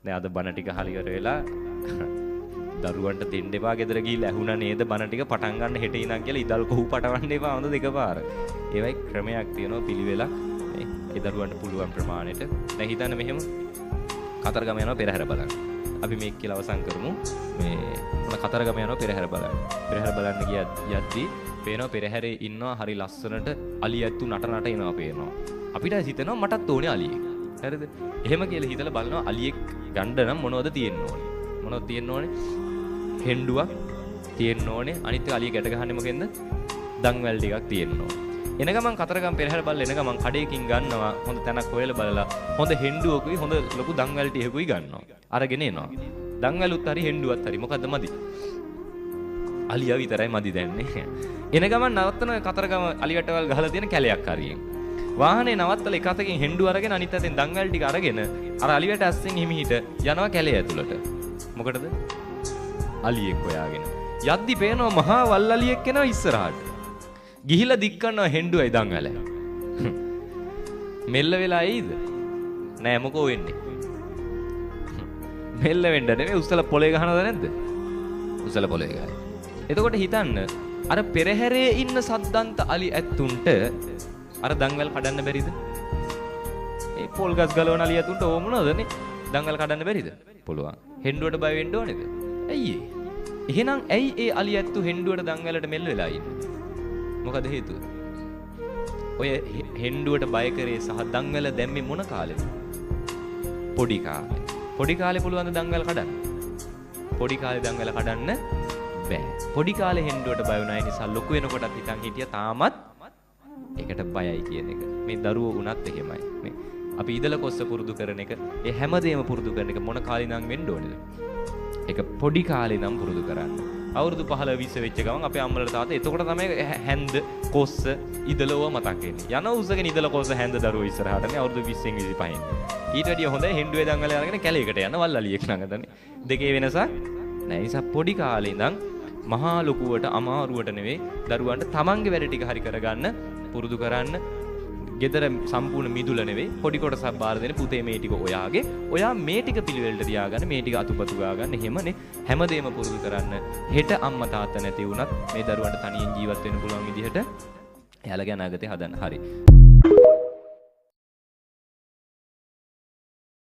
දැන් අද බණ ටික අහලා ඉවර වෙලා දරුවන්ට දෙන්න එපා ගෙදර ගිහිල්ලා ඇහුණා නේද බණ ටික පටන් ගන්න හෙට ඉඳන් කියලා ඉදල් කොහු පටවන්න එපා හොඳ දෙකපාර. ඒවයි ක්‍රමයක් තියෙනවා පිළිවෙලක් මේ ඒ දරුවන්ට පුළුවන් ප්‍රමාණයට. දැන් හිතන්න මෙහෙම කතරගම යනවා පෙරහැර බලන්න. අපි මේක කියලා අවසන් කරමු. මේ මොන කතරගම යනවා පෙරහැර බලන්න. පෙරහැර බලන්න යද්දී පේනවා පෙරහැරේ ඉන්නවා හරි ලස්සනට අලියැත්තු නට එනවා පේනවා. අපිට හිතෙනවා මටත් ඕනේ අලියෙක්. හරිද? එහෙම කියලා හිතලා බලනවා අලියෙක් ගන්න නම් මොනවද තියෙන්න ඕනේ? මොනවද තියෙන්න ඕනේ? හෙන්ඩුවක් තියෙන්න ඕනේ. අනිත් එක අලිය ගැට ගහන්නේ මොකෙන්ද? දන්වැල් ටිකක් තියෙන්න ඕනේ. එන ගමන් කතරගම පෙරහැර බලලා එන ගමන් කඩේකින් ගන්නවා හොඳ තැනක් හොයලා බලලා හොඳ හෙන්ඩුවකුයි හොඳ ලොකු දන්වැල් ටිකකුයි ගන්නවා. අරගෙන එනවා. දන්වැලුත් හරි හෙන්ඩුවත් හරි මොකද්ද මදි? අලියා විතරයි මදි දැන්නේ. එන ගමන් නවත්තන කතරගම අලියටවල් ගහලා තියෙන කැලයක් හරියෙන්. වාහනේ නවත්තලා එක අතකින් හෙන්ඩුව අරගෙන අනිත් අතෙන් දන්වැල් ටික අරගෙන අර අලියට ඇස්සෙන් හිමිහිට යනවා කැලේ ඇතුළට. මොකටද? අලියෙක් හොයාගෙන. යද්දි පේනවා මහා වල් අලියෙක් එනවා ඉස්සරහට. ගිහිලා දික් කරනවා හෙන්ඩුවයි දන්වැල. මෙල්ල වෙලා එයිද? නෑ මොකෝ වෙන්නේ? මෙල්ල වෙන්න නෙමෙයි උස්සලා පොලේ ගහනවද නැද්ද? උස්සලා පොලේ ගහයි. එතකොට හිතන්න අර පෙරහැරේ ඉන්න සද්දන්ත අලි ඇත්තුන්ට අර දන්වැල් කඩන්න බැරිද? ඒ පොල් ගස් ගලවන අලි ඇතුන්ට ඕම මොනවදනේ? දන්වැල් කඩන්න බැරිද? පුළුවන්. හෙන්ඩුවට බය වෙන්න ඕනේද? ඇයි ඒ? එහෙනම් ඇයි ඒ අලි ඇත්තු හෙන්ඩුවට දන්වැලට මෙල්ල වෙලා ඉන්නේ? මොකද හේතුව? ඔය හෙන්ඩුවට බය කරේ සහ දන්වැල දැම්මේ මොන කාලෙද? පොඩි කාලේ. පොඩි කාලේ පුළුවන් ද දන්වැල් කඩන්න? පොඩි කාලේ දන්වැල කඩන්න බෑ. පොඩි කාලේ හෙන්ඩුවට බය වුණා නිසා ලොකු වෙනකොටත් හිතන් හිටියා තාමත් ඒකට බයයි කියන එක. මේ දරුවෝ උනත් එහෙමයි. මේ අපි ඉදලා කොස්ස පුරුදු කරන එක, ඒ හැමදේම පුරුදු කරන එක මොන කාලේ නම් වෙන්න ඕනේද? ඒක පොඩි කාලේ නම් පුරුදු කරන්න. අවුරුදු 15 20 වෙච්ච ගමන් අපේ අම්මලා තාත්තා එතකොට තමයි හැන්ද කොස්ස ඉදලව මතක් වෙන්නේ. යන උසගෙන ඉදලා කොස්ස හැන්ද දරුවෝ ඉස්සරහටනේ අවුරුදු 20න් 25න්. ඊට වැඩිය හොඳයි හෙන්ඩුවේ දන්වැල අරගෙන කැලේකට යන වල්ලලියෙක් නඟදන්නේ. දෙකේ වෙනසක් නැහැ. නිසා පොඩි කාලේ ඉඳන් මහා ලොකුවට අමාරුවට නෙවෙයි දරුවන්ට තමන්ගේ වැඩ ටික හරි කරගන්න පුරුදු කරන්න. ගෙදර සම්පූර්ණ මිදුල නෙවෙයි පොඩි කොටසක් බාර දෙන්න පුතේ මේ ටික ඔයාගේ. ඔයා මේ ටික පිළිවෙලට තියාගන්න මේ ටික අතුපතු ගාගන්න. එහෙමනේ හැමදේම පුරුදු කරන්න. හෙට අම්මා තාත්තා නැති වුණත් මේ දරුවන්ට තනියෙන් ජීවත් වෙන්න පුළුවන් විදිහට එයාලගේ අනාගතය හදන්න. හරි.